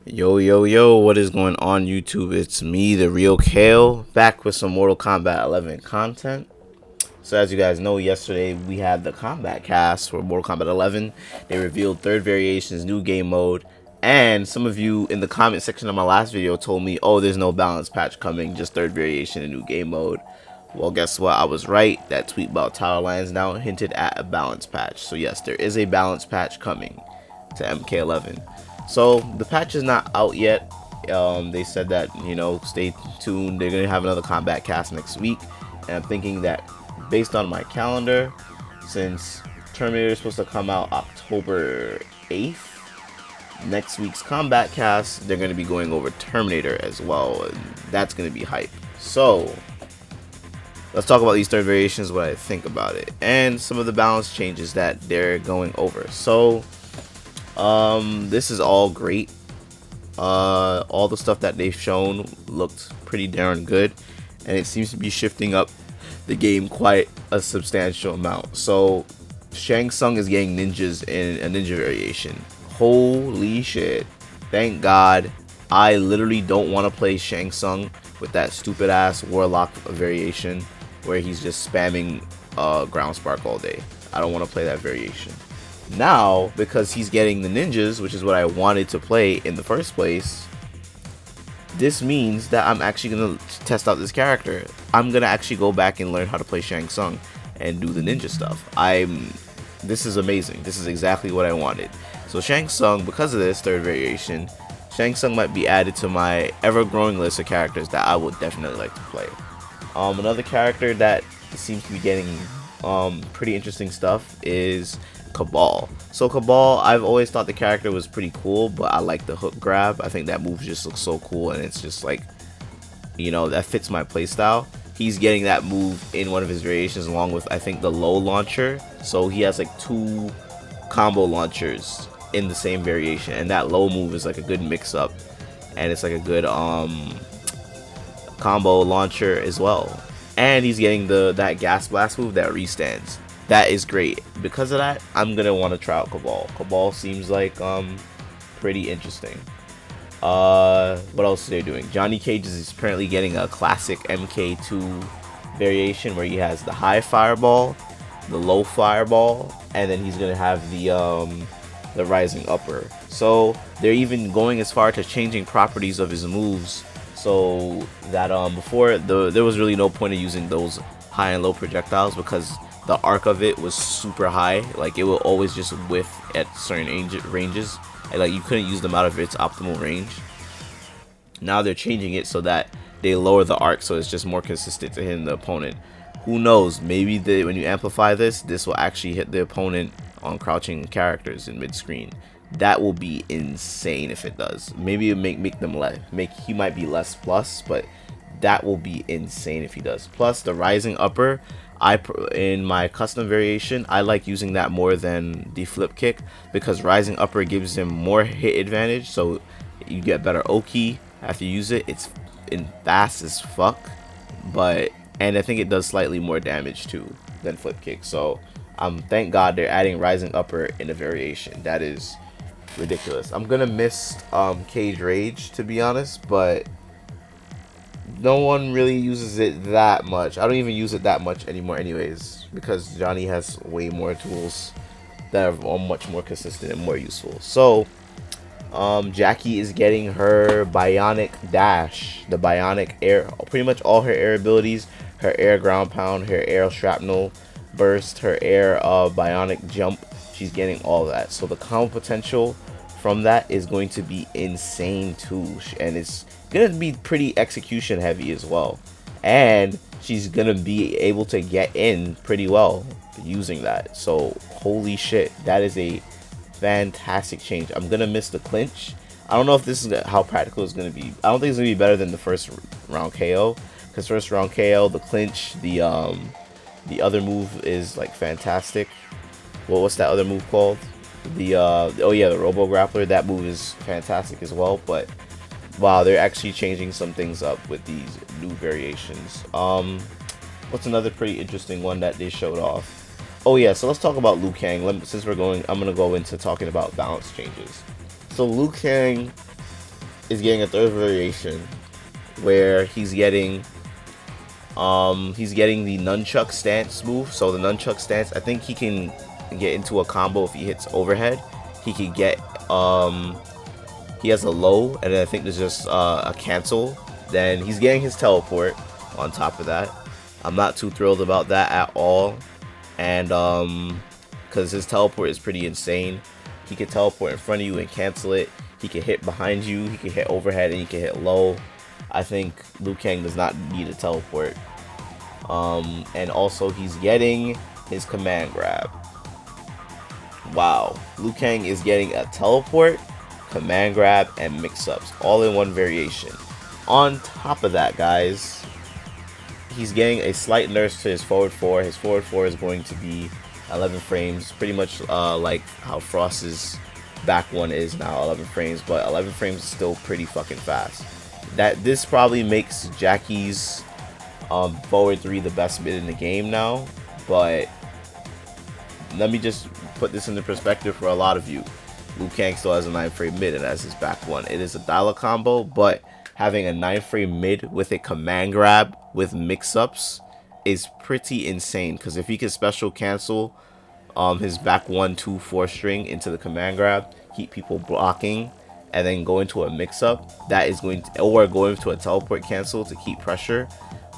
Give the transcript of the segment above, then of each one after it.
Yo, yo, yo, what is going on YouTube? It's me, theRealKaaayle, back with some Mortal Kombat 11 content. So as you guys know, yesterday we had the Kombat Cast for Mortal Kombat 11. They revealed third variations, new game mode, and some of you in the comment section of my last video told me, oh, there's no balance patch coming, just third variation and new game mode. Well, guess what? I was right. That tweet about Tower Lions now hinted at a balance patch. So yes, there is a balance patch coming to MK11. So the patch is not out yet. They said that, stay tuned. They're gonna have another Kombat Cast next week, and I'm thinking that based on my calendar, since Terminator is supposed to come out October 8th, next week's Kombat Cast, they're gonna be going over Terminator as well, and that's gonna be hype. So let's talk about these third variations, what I think about it, and some of the balance changes that they're going over. So this is all great. All the stuff that they've shown looked pretty darn good, and it seems to be shifting up the game quite a substantial amount. So Shang Tsung is getting ninjas in a ninja variation. Holy shit, thank God. I literally don't want to play Shang Tsung with that stupid ass warlock variation where he's just spamming ground spark all day. I don't want to play that variation. Now, because he's getting the ninjas, which is what I wanted to play in the first place, this means that I'm actually going to test out this character. I'm going to actually go back and learn how to play Shang Tsung and do the ninja stuff. This is amazing. This is exactly what I wanted. So Shang Tsung, because of this third variation, Shang Tsung might be added to my ever-growing list of characters that I would definitely like to play. Another character that seems to be getting pretty interesting stuff is Kabal. So Kabal, I've always thought the character was pretty cool, but I like the hook grab. I think that move just looks so cool, and it's just like, that fits my playstyle. He's getting that move in one of his variations along with, I think, the low launcher. So he has like two combo launchers in the same variation, and that low move is like a good mix up, and it's like a good combo launcher as well. And he's getting that gas blast move that restands. That is great. Because of that, I'm gonna want to try out Kabal. Kabal seems like pretty interesting. What else are they doing? Johnny Cage is apparently getting a classic MK2 variation where he has the high fireball, the low fireball, and then he's gonna have the rising upper. So they're even going as far to changing properties of his moves, so that before there was really no point of using those high and low projectiles because the arc of it was super high. Like it will always just whiff at certain ranges, and like you couldn't use them out of its optimal range. Now they're changing it so that they lower the arc, so it's just more consistent to hitting the opponent. Who knows? Maybe when you amplify this will actually hit the opponent on crouching characters in mid-screen. That will be insane if it does. Maybe it make them he might be less plus, but that will be insane if he does. Plus the rising upper, in my custom variation, I like using that more than the flip kick because rising upper gives him more hit advantage, so you get better Oki after you use it. It's fast as fuck, and I think it does slightly more damage too than flip kick. So thank God they're adding rising upper in a variation. That is ridiculous. I'm gonna miss Cage Rage, to be honest, but no one really uses it that much. I don't even use it that much anymore anyways, because Johnny has way more tools that are much more consistent and more useful. So Jackie is getting her bionic dash, the bionic air, pretty much all her air abilities, her air ground pound, her air shrapnel burst, her air bionic jump. She's getting all that. So the combo potential from that is going to be insane too, and it's gonna be pretty execution heavy as well, and she's gonna be able to get in pretty well using that. So holy shit, that is a fantastic change. I'm gonna miss the clinch. I don't know if this is how practical it's gonna be. I don't think it's gonna be better than the first round KO, because first round KO, the clinch, the other move is like fantastic. Well, what's that other move called? The oh yeah, the Robo Grappler. That move is fantastic as well. But wow, they're actually changing some things up with these new variations. What's another pretty interesting one that they showed off? Oh yeah, so let's talk about Liu Kang. I'm gonna go into talking about balance changes. So Liu Kang is getting a third variation where he's getting the nunchuck stance move. So the nunchuck stance, I think he can get into a combo if he hits overhead. He could get he has a low, and then I think there's just a cancel. Then he's getting his teleport on top of that. I'm not too thrilled about that at all, and because his teleport is pretty insane. He can teleport in front of you and cancel it. He can hit behind you. He can hit overhead, and he can hit low. I think Liu Kang does not need a teleport. And also he's getting his command grab. Wow, Liu Kang is getting a teleport, command grab, and mix-ups all in one variation. On top of that, guys, he's getting a slight nerf to his forward 4. His forward 4 is going to be 11 frames, pretty much like how Frost's back one is now, 11 frames, but 11 frames is still pretty fucking fast. This probably makes Jackie's forward 3 the best mid in the game now, but let me just put this into perspective for a lot of you. Liu Kang still has a 9 frame mid and has his back one. It is a dial combo, but having a 9 frame mid with a command grab with mix-ups is pretty insane, because if he can special cancel his back 1, 2, 4 string into the command grab, keep people blocking, and then go into a mix-up, that is going to, or go into a teleport cancel to keep pressure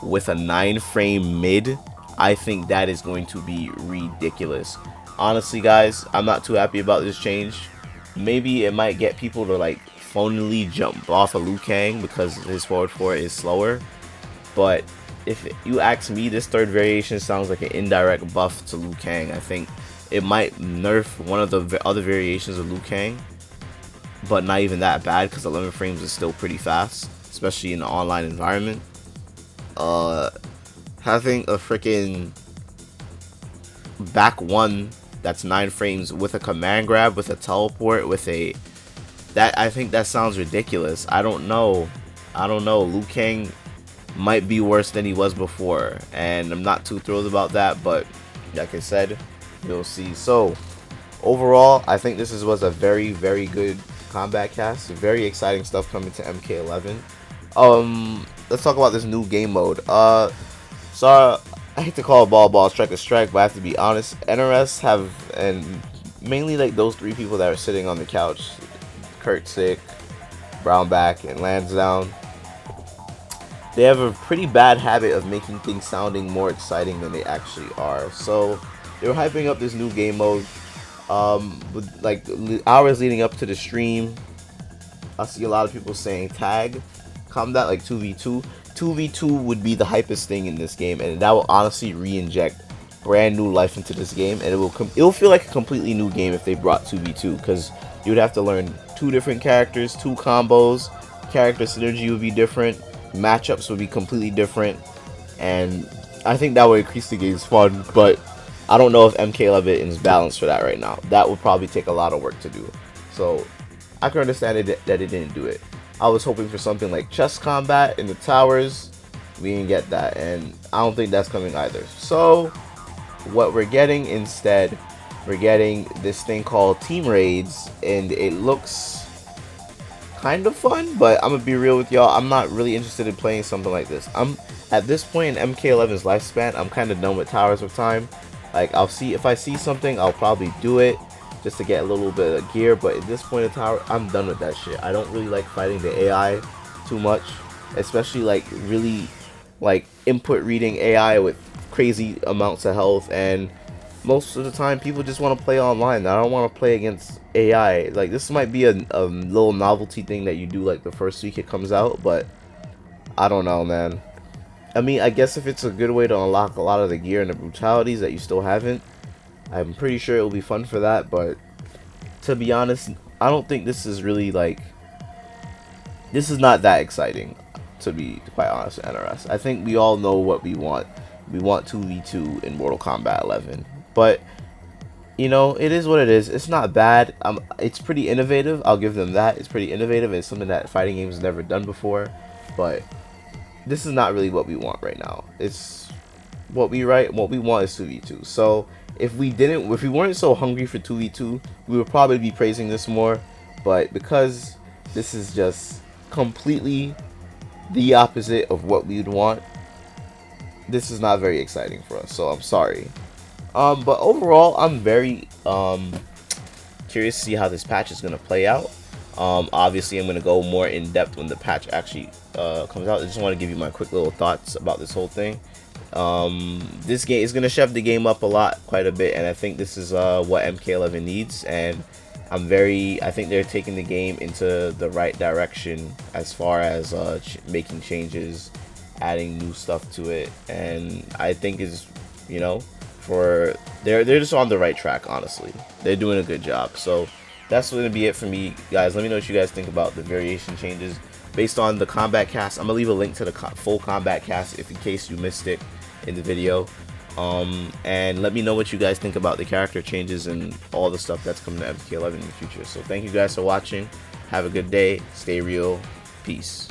with a 9 frame mid, I think that is going to be ridiculous. Honestly, guys, I'm not too happy about this change. Maybe it might get people to like phonily jump off of Liu Kang because his forward 4 is slower, but if you ask me, this third variation sounds like an indirect buff to Liu Kang. I think it might nerf one of the other variations of Liu Kang, but not even that bad, because 11 frames is still pretty fast, especially in an online environment. Having a freaking back 1 that's 9 frames with a command grab, with a teleport, with a I think that sounds ridiculous. I don't know. Liu Kang might be worse than he was before, and I'm not too thrilled about that, but like I said, we'll see. So overall, I think this was a very, very good Kombat Kast. Very exciting stuff coming to MK11. Let's talk about this new game mode. So I hate to call it ball, strike, but I have to be honest. NRS have, and mainly like those 3 people that are sitting on the couch, Kurt Sick, Brownback, and Lansdowne, they have a pretty bad habit of making things sounding more exciting than they actually are. So they were hyping up this new game mode. With like hours leading up to the stream, I see a lot of people saying tag combat like 2v2. 2v2 would be the hypest thing in this game, and that will honestly re-inject brand new life into this game, and it will feel like a completely new game if they brought 2v2, because you would have to learn 2 different characters, 2 combos, character synergy would be different, matchups would be completely different, and I think that would increase the game's fun, but I don't know if MK11 is balanced for that right now. That would probably take a lot of work to do. So I can understand that it didn't do it. I was hoping for something like chess combat in the towers. We didn't get that, and I don't think that's coming either. So what we're getting instead, we're getting this thing called team raids, and it looks kind of fun, but I'm gonna be real with y'all, I'm not really interested in playing something like this. I'm at this point in MK11's lifespan, I'm kind of done with Towers of Time. Like, I'll see if I see something, I'll probably do it just to get a little bit of gear, but at this point in Tower, I'm done with that shit. I don't really like fighting the AI too much, especially like really like input reading AI with crazy amounts of health, and most of the time people just want to play online. I don't want to play against AI. Like, this might be a little novelty thing that you do like the first week it comes out, but I don't know, man. I mean, I guess if it's a good way to unlock a lot of the gear and the brutalities that you still haven't, I'm pretty sure it will be fun for that, but to be honest, I don't think this is really like, this is not that exciting, to be quite honest with NRS. I think we all know what we want. We want 2v2 in Mortal Kombat 11, but you know, it is what it is. It's not bad. It's pretty innovative, I'll give them that. It's pretty innovative. It's something that fighting games have never done before, but this is not really what we want right now. It's what we want is 2v2. So if we weren't so hungry for 2v2, we would probably be praising this more, but because this is just completely the opposite of what we'd want, this is not very exciting for us. So I'm sorry. But overall, I'm very curious to see how this patch is going to play out. Obviously, I'm going to go more in depth when the patch actually comes out. I just want to give you my quick little thoughts about this whole thing. This game is going to shove the game up quite a bit, and I think this is what MK11 needs. And I think they're taking the game into the right direction as far as making changes, adding new stuff to it, and I think is, you know, they're just on the right track. Honestly, they're doing a good job. So that's going to be it for me, guys. Let me know what you guys think about the variation changes based on the Kombat Kast. I'm gonna leave a link to the full Kombat Kast if in case you missed it in the video. And let me know what you guys think about the character changes and all the stuff that's coming to MK11 in the future. So thank you guys for watching. Have a good day. Stay real. Peace.